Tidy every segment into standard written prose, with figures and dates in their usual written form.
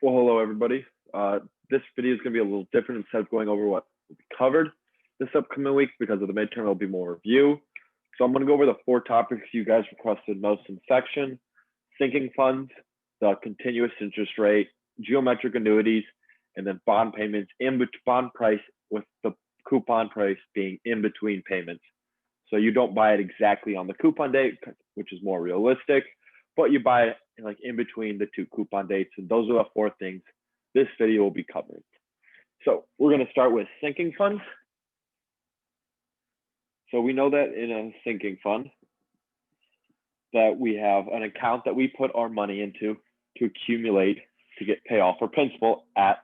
Well, hello everybody. This video is going to be a little different. Instead of going over what will be covered this upcoming week because of the midterm, it'll be more review. So I'm going to go over the 4 topics you guys requested most in section: sinking funds, the continuous interest rate, geometric annuities, and then bond payments bond price with the coupon price being in between payments. So you don't buy it exactly on the coupon date, which is more realistic, but you buy it like in between the 2 coupon dates. And those are the 4 things this video will be covering. So we're going to start with sinking funds. So we know that in a sinking fund that we have an account that we put our money into to accumulate to get payoff for principal at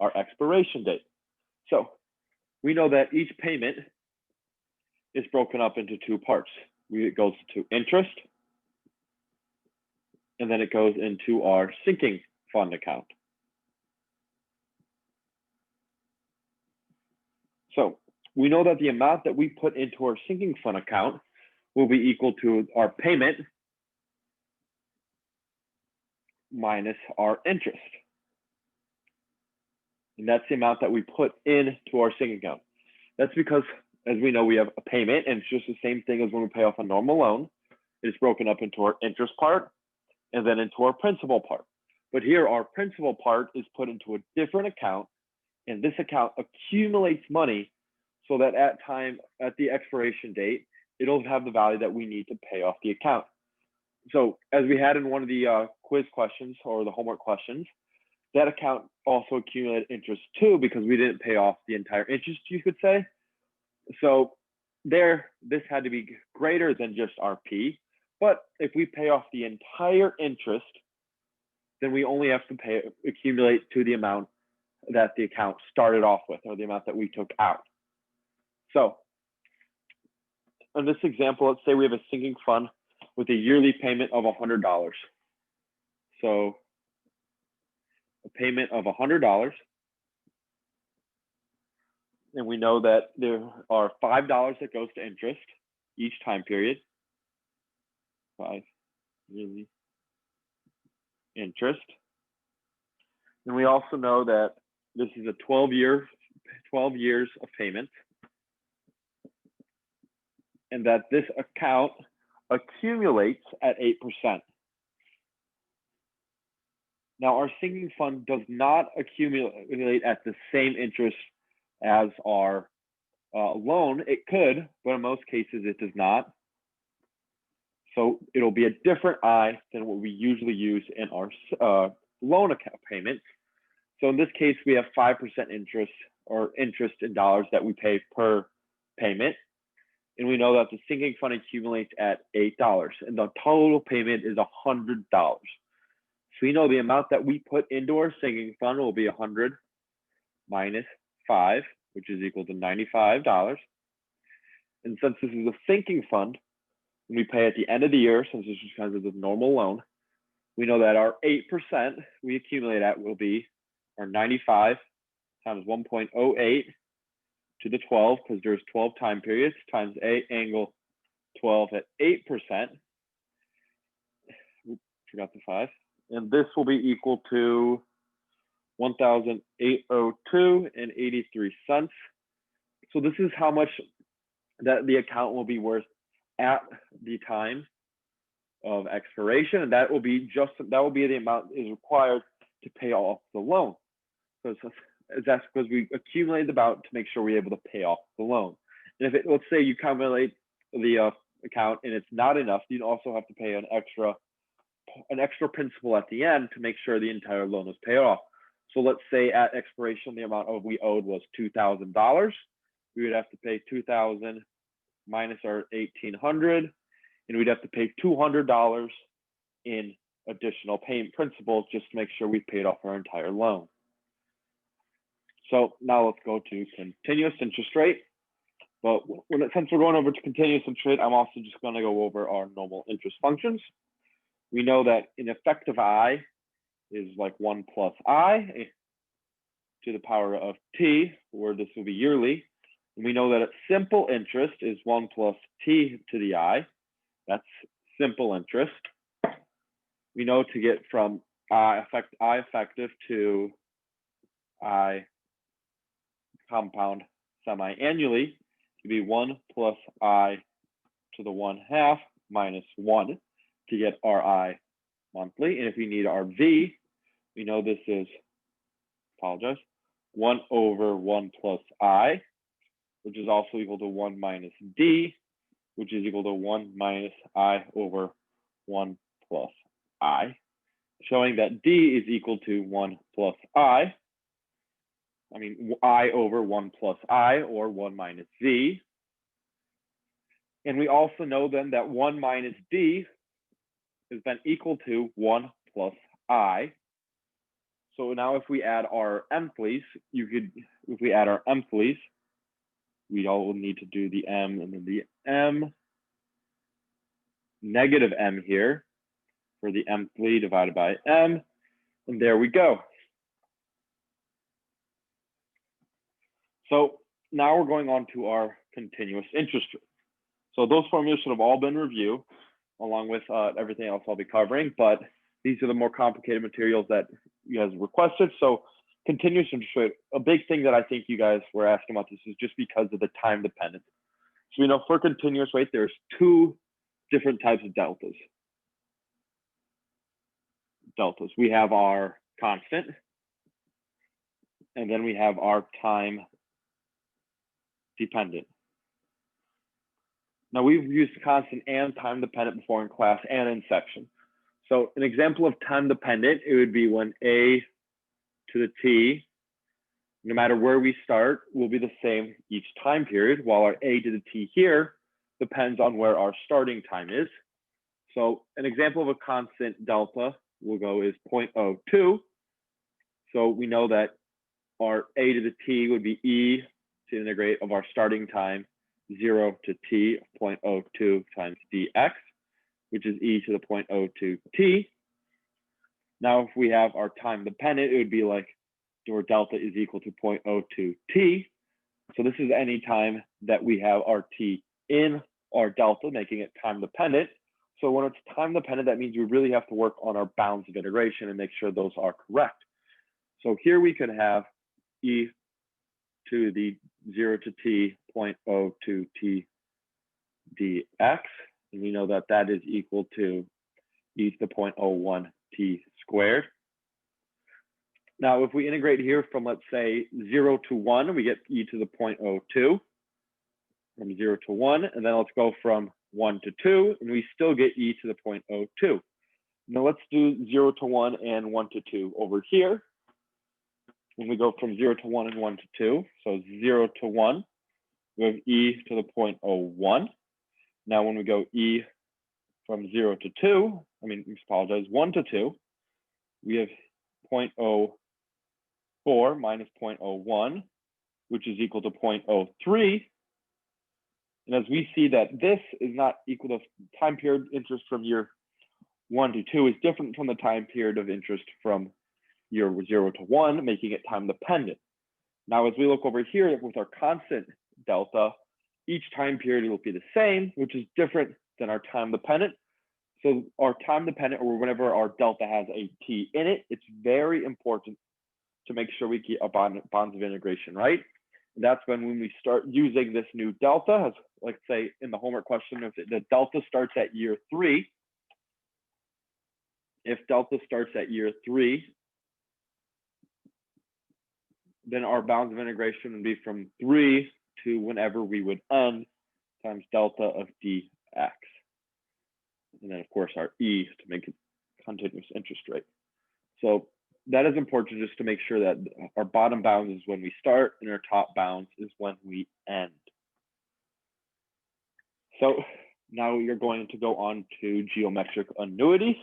our expiration date. So we know that each payment is broken up into 2 parts. It goes to interest, and then it goes into our sinking fund account. So we know that the amount that we put into our sinking fund account will be equal to our payment minus our interest. And that's the amount that we put into our sinking account. That's because, as we know, we have a payment, and it's just the same thing as when we pay off a normal loan. It's broken up into our interest part and then into our principal part. But here, our principal part is put into a different account, and this account accumulates money so that at the expiration date, it'll have the value that we need to pay off the account. So as we had in one of the quiz questions or the homework questions, that account also accumulated interest too, because we didn't pay off the entire interest, you could say. So this had to be greater than just our P. But if we pay off the entire interest, then we only have to accumulate to the amount that the account started off with, or the amount that we took out. So in this example, let's say we have a sinking fund with a yearly payment of $100. So a payment of $100. And we know that there are $5 that goes to interest each time period. 5 yearly interest. And we also know that this is a 12 years of payments, and that this account accumulates at 8%. Now, our sinking fund does not accumulate at the same interest as our loan. It could, but in most cases it does not. So it'll be a different I than what we usually use in our loan account payments. So in this case, we have 5% interest, or interest in dollars that we pay per payment. And we know that the sinking fund accumulates at $8, and the total payment is $100. So we know the amount that we put into our sinking fund will be 100 minus 5, which is equal to $95. And since this is a sinking fund, when we pay at the end of the year, since this is kind of a normal loan, we know that our 8% we accumulate at will be our 95 times 1.08 to the 12, because there's 12 time periods, times A angle 12 at 8%. Oops, forgot the 5. And this will be equal to 1,802.83. So this is how much that the account will be worth at the time of expiration, and that will be the amount is required to pay off the loan. So that's because we accumulated the amount to make sure we're able to pay off the loan. And if let's say you calculate the account and it's not enough, you also have to pay an extra principal at the end to make sure the entire loan is paid off. So let's say at expiration the amount we owed was $2,000. We would have to pay $2,000 minus our $1,800, and we'd have to pay $200 in additional payment principal just to make sure we paid off our entire loan. So now let's go to continuous interest rate. But since we're going over to continuous interest rate, I'm also just going to go over our normal interest functions. We know that an effective I is like 1 plus I to the power of T, where this will be yearly. And we know that simple interest is 1 plus T to the I. That's simple interest. We know to get from I effective to I compound semi-annually to be 1 plus I to the 1/2 minus 1 to get our I monthly. And if we need our V, we know this is, apologize, 1 over 1 plus I, which is also equal to 1 minus D, which is equal to 1 minus I over 1 plus I, showing that D is equal to 1 plus I over 1 plus I, or 1 minus V. And we also know then that 1 minus D is then equal to 1 plus I. So now if we add our mthlies, we all need to do the M and then the M, negative M here for the mthly divided by M. And there we go. So now we're going on to our continuous interest rate. So those formulas should have all been reviewed along with everything else I'll be covering, but these are the more complicated materials that you guys requested. So continuous interest rate, a big thing that I think you guys were asking about this is just because of the time dependence. So we know for continuous rate, there's two different types of deltas. We have our constant, and then we have our time dependent. Now we've used constant and time dependent before in class and in section. So an example of time dependent, it would be when A to the T, no matter where we start, will be the same each time period, while our A to the T here depends on where our starting time is. So an example of a constant delta we'll go is 0.02. So we know that our A to the T would be E to integrate of our starting time 0 to T of 0.02 times dx, which is E to the 0.02 T. Now, if we have our time dependent, it would be like our delta is equal to 0.02 T. So this is any time that we have our T in our delta, making it time dependent. So when it's time dependent, that means we really have to work on our bounds of integration and make sure those are correct. So here we could have E to the 0 to T 0.02 T dx, and we know that that is equal to E to the 0.01 T squared. Now, if we integrate here from, let's say, 0 to 1, we get E to the 0.02 from 0 to 1, and then let's go from 1 to 2, and we still get E to the 0.02. Now let's do 0 to 1 and 1 to 2 over here. When we go from 0 to 1 and 1 to 2, so 0 to 1, we have E to the 0.01. Now when we go E from 0 to 2, 1 to 2, we have 0.04 minus 0.01, which is equal to 0.03. And as we see that this is not equal to time period interest from year 1 to 2 is different from the time period of interest from year 0 to 1, making it time dependent. Now, as we look over here with our constant delta, each time period will be the same, which is different than our time dependent. So our time dependent, or whenever our delta has a T in it, it's very important to make sure we get our bonds of integration right. And that's when we start using this new delta, as like say in the homework question, if the delta starts at year 3, if delta starts at year 3, then our bounds of integration would be from 3 to whenever we would end times delta of dx. And then of course our E to make it continuous interest rate. So that is important just to make sure that our bottom bound is when we start and our top bounds is when we end. So now you're going to go on to geometric annuities.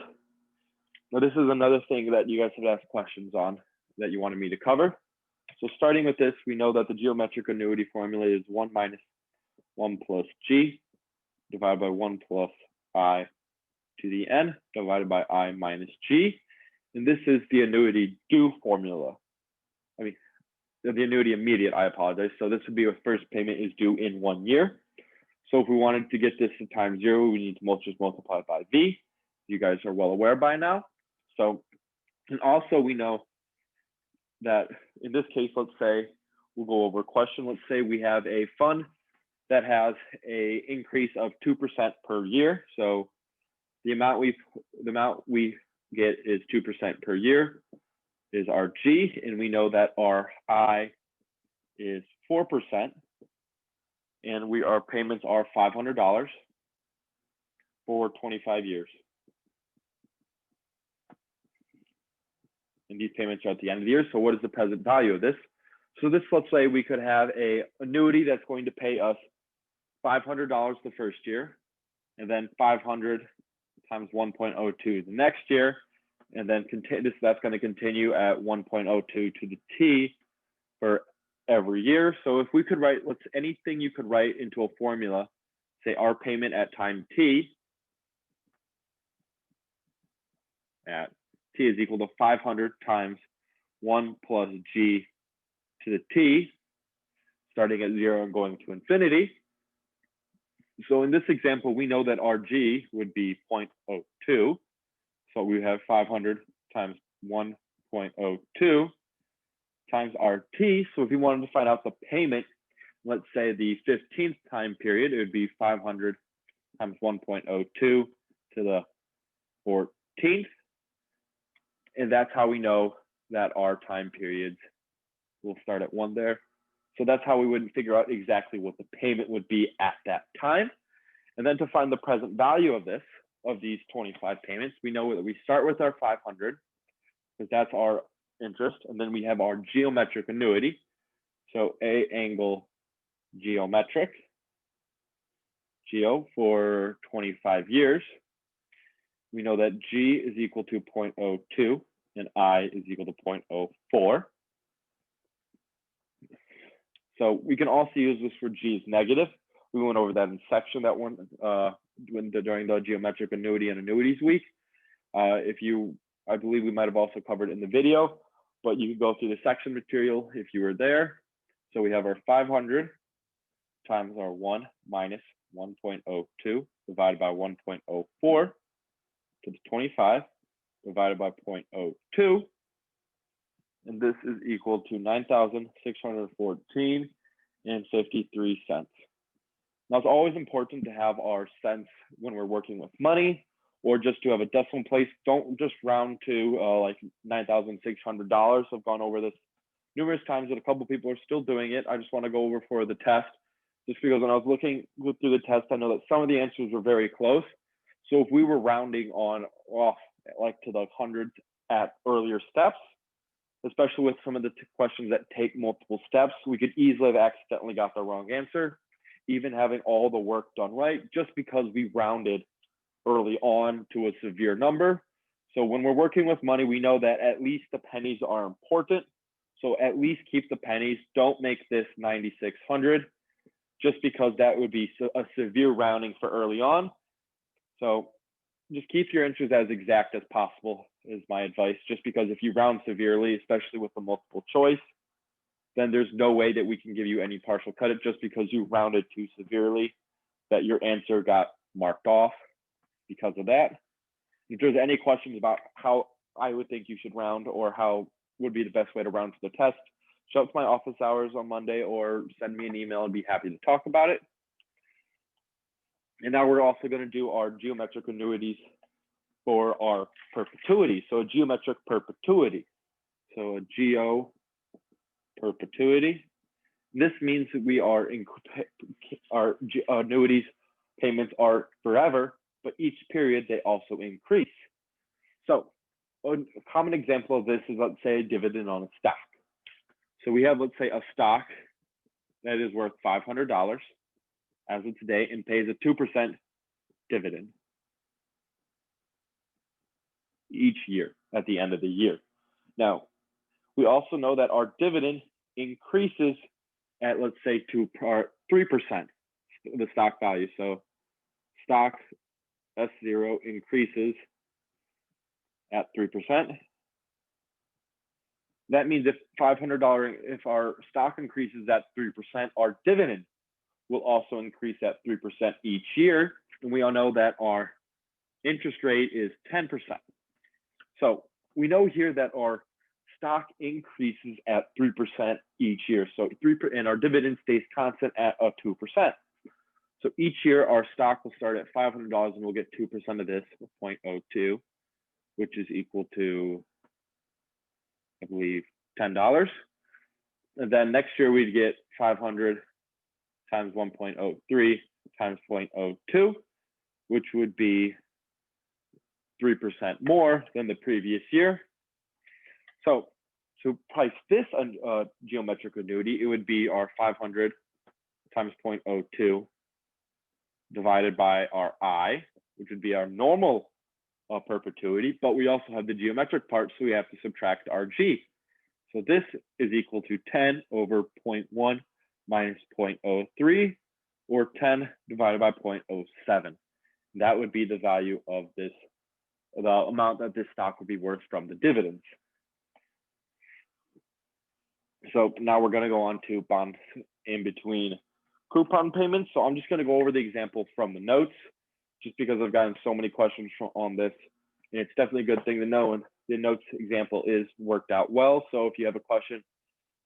Now this is another thing that you guys have asked questions on that you wanted me to cover. So starting with this, we know that the geometric annuity formula is 1 minus 1 plus G divided by 1 plus I to the N divided by I minus G. And this is the annuity due formula. The annuity immediate, I apologize. So this would be our first payment is due in 1 year. So if we wanted to get this to time 0, we need to just multiply it by V. You guys are well aware by now. So And also we know that in this case, let's say we'll go over a question. Let's say we have a fund that has a increase of 2% per year. So the amount we get is 2% per year is our G, and we know that our I is 4%, and our payments are $500 for 25 years. And these payments are at the end of the year. So what is the present value of this? So this, let's say we could have a annuity that's going to pay us $500 the first year, and then 500 times 1.02 the next year, and then that's going to continue at 1.02 to the T for every year. So if we could write, anything you could write into a formula, say our payment at time T at T is equal to 500 times 1 plus G to the T, starting at 0 and going to infinity. So in this example, we know that our G would be 0.02. So we have 500 times 1.02 times our T. So if we wanted to find out the payment, let's say the 15th time period, it would be 500 times 1.02 to the 14th. And that's how we know that our time periods will start at 1 there. So that's how we would figure out exactly what the payment would be at that time. And then to find the present value of these 25 payments, we know that we start with our 500 because that's our interest. And then we have our geometric annuity. So A angle geometric, geo for 25 years. We know that G is equal to 0.02 and I is equal to 0.04. So we can also use this for G is negative. We went over that in section that one during the geometric annuity and annuities week. I believe we might have also covered it in the video, but you can go through the section material if you were there. So we have our 500 times our 1 minus 1.02 divided by 1.04 to the 25 divided by 0.02. And this is equal to 9,614 and 53 cents. Now, it's always important to have our cents when we're working with money, or just to have a decimal place. Don't just round to like $9,600. I've gone over this numerous times, and a couple of people are still doing it. I just want to go over for the test, just because when I was looking through the test, I know that some of the answers were very close. So if we were rounding off like to the hundreds at earlier steps, especially with some of the questions that take multiple steps, we could easily have accidentally got the wrong answer, even having all the work done right, just because we rounded early on to a severe number. So when we're working with money, we know that at least the pennies are important. So at least keep the pennies. Don't make this 9,600, just because that would be a severe rounding for early on. So just keep your answers as exact as possible is my advice, just because if you round severely, especially with the multiple choice, then there's no way that we can give you any partial credit just because you rounded too severely, that your answer got marked off because of that. If there's any questions about how I would think you should round or how would be the best way to round to the test, show up to my office hours on Monday or send me an email and be happy to talk about it. And now we're also going to do our geometric annuities for our perpetuity. So a geometric perpetuity. So a geo perpetuity. This means that our annuities payments are forever, but each period they also increase. So a common example of this is, let's say, a dividend on a stock. So we have, let's say, a stock that is worth $500 as of today and pays a 2% dividend each year at the end of the year. Now, we also know that our dividend increases at, let's say, 3%, the stock value. So stock S0 increases at 3%. That means if if our stock increases at 3%, our dividend will also increase at 3% each year. And we all know that our interest rate is 10%. So we know here that our stock increases at 3% each year. So and our dividend stays constant at 2%. So each year our stock will start at $500 and we'll get 2% of this, 0.02, which is equal to, I believe, $10. And then next year we'd get 500 times 1.03 times 0.02, which would be 3% more than the previous year. So to price this geometric annuity, it would be our 500 times 0.02 divided by our I, which would be our normal perpetuity, but we also have the geometric part, so we have to subtract our G. So this is equal to 10 over 0.1 minus 0.03, or 10 divided by 0.07. That would be the value of this, the amount that this stock would be worth from the dividends. So now we're going to go on to bonds in between coupon payments. So I'm just going to go over the example from the notes, just because I've gotten so many questions on this. And it's definitely a good thing to know. And the notes example is worked out well. So if you have a question,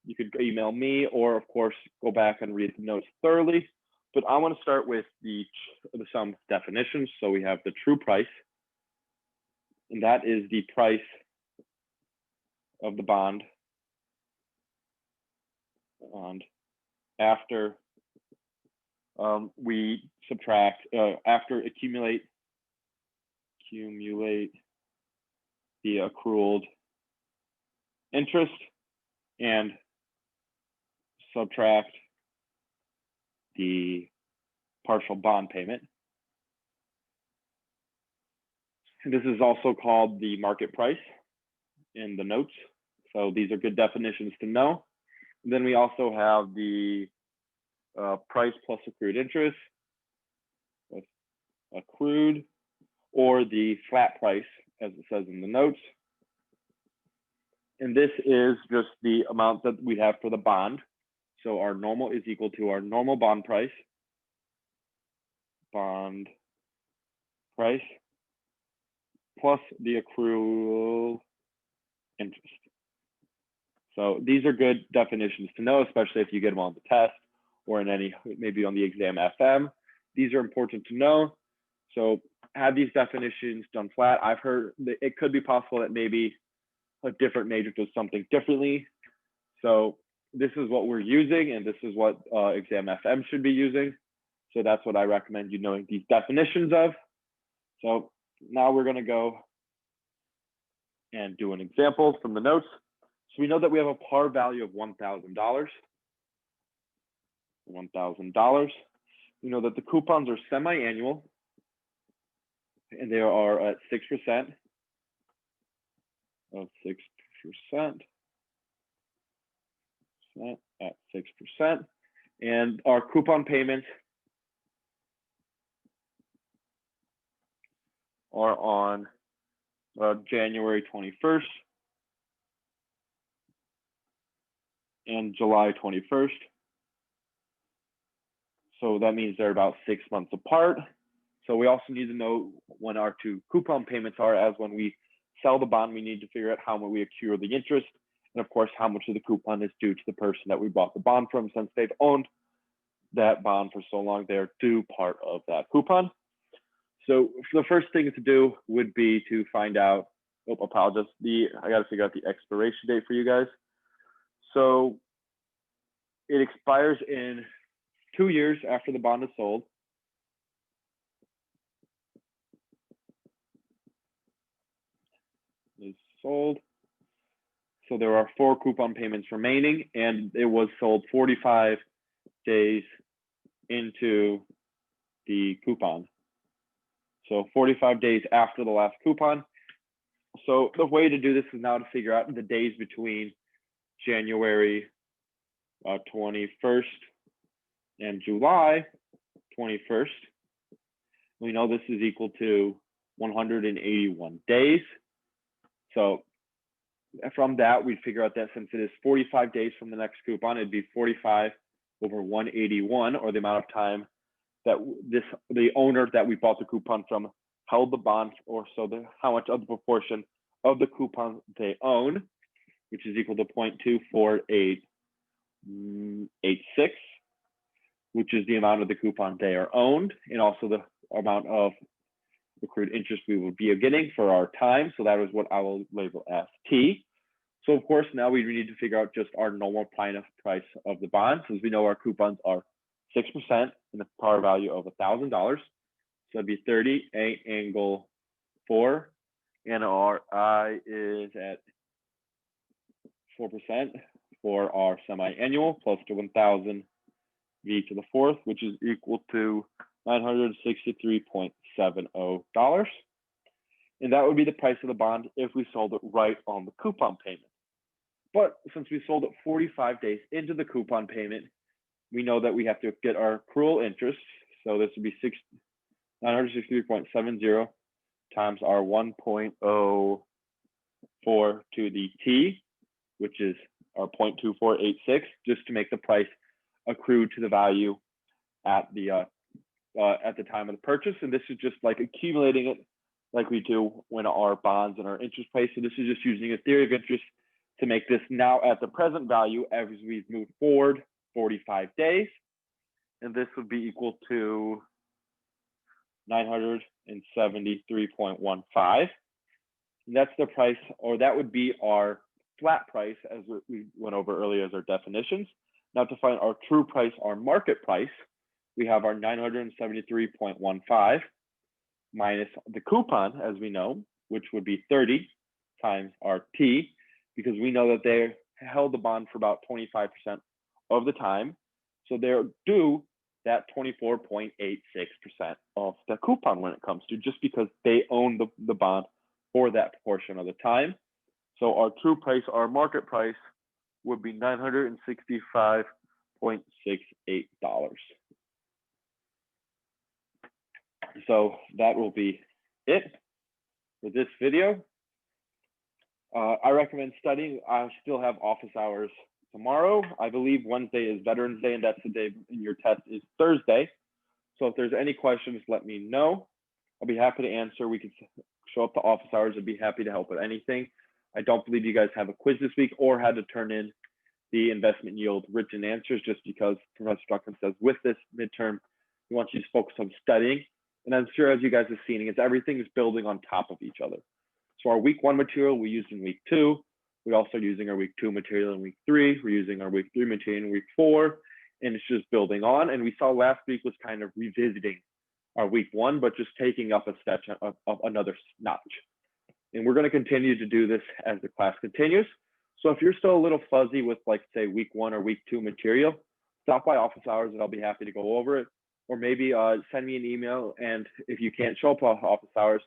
you could email me, or of course, go back and read the notes thoroughly. But I want to start with some definitions. So we have the true price, and that is the price of the bond after we subtract, after accumulate the accrued interest and subtract the partial bond payment. And this is also called the market price in the notes. So these are good definitions to know. And then we also have the price plus accrued interest, accrued, or the flat price, as it says in the notes. And this is just the amount that we have for the bond. So our normal is equal to our normal bond price, plus the accrual interest. So these are good definitions to know, especially if you get them on the test or in any, maybe on the exam FM. These are important to know. So have these definitions done flat. I've heard that it could be possible that maybe a different major does something differently. So this is what we're using, and this is what exam FM should be using. So that's what I recommend you knowing these definitions of. So now we're going to go and do an example from the notes. So we know that we have a par value of $1,000. We know that the coupons are semi-annual, and they are at 6%. At 6%. And our coupon payments are on January 21st and July 21st. So that means they're about 6 months apart. So we also need to know when our two coupon payments are, as when we sell the bond, we need to figure out how much we accrue the interest, and of course, how much of the coupon is due to the person that we bought the bond from. Since they've owned that bond for so long, they're due part of that coupon. So the first thing to do would be to find out, I got to figure out the expiration date for you guys. So it expires in 2 years after the bond is sold. So there are 4 coupon payments remaining, and it was sold 45 days into the coupon. So 45 days after the last coupon. So the way to do this is now to figure out the days between January 21st and July 21st. We know this is equal to 181 days. So from that, we'd figure out that since it is 45 days from the next coupon, it'd be 45 over 181, or the amount of time that the owner that we bought the coupon from held the bond, or so how much of the proportion of the coupon they own, which is equal to 0.24886, which is the amount of the coupon they are owned, and also the amount of accrued interest we will be getting for our time. So that is what I will label as T. So of course, now we need to figure out just our normal price of the bond, since we know our coupons are 6% in the par value of $1,000. So that'd be 38 angle 4, and our I is at 4% for our semi-annual plus to 1,000 V to the fourth, which is equal to $963.70. And that would be the price of the bond if we sold it right on the coupon payment. But since we sold it 45 days into the coupon payment, we know that we have to get our accrual interest. So this would be 963.70 times our 1.04 to the T, which is our 0.2486, just to make the price accrue to the value at the time of the purchase. And this is just like accumulating it like we do when our bonds and our interest pay. So this is just using a theory of interest to make this now at the present value as we've moved forward 45 days. And this would be equal to 973.15. And that's the price, or that would be our flat price as we went over earlier as our definitions. Now to find our true price, our market price, we have our 973.15 minus the coupon, as we know, which would be 30 times our T, because we know that they held the bond for about 25% of the time. So they're due that 24.86% of the coupon when it comes to, just because they own the bond for that portion of the time. So our true price, our market price, would be $965.68. So that will be it for this video. I recommend studying. I still have office hours tomorrow. I believe Wednesday is Veterans Day, and that's the day in your test is Thursday. So if there's any questions, let me know. I'll be happy to answer. We could show up to office hours. I'd be happy to help with anything. I don't believe you guys have a quiz this week or had to turn in the investment yield written answers, just because Professor Drucklin says with this midterm, he wants you to focus on studying. And I'm sure as you guys have seen, it's everything is building on top of each other. So our week 1 material we used in week 2. We're also using our week 2 material in week 3. We're using our week 3 material in week 4. And it's just building on. And we saw last week was kind of revisiting our week 1, but just taking up a step of another notch. And we're going to continue to do this as the class continues. So if you're still a little fuzzy with, like, say, week 1 or week 2 material, stop by office hours and I'll be happy to go over it. Or maybe send me an email. And if you can't show up to office hours,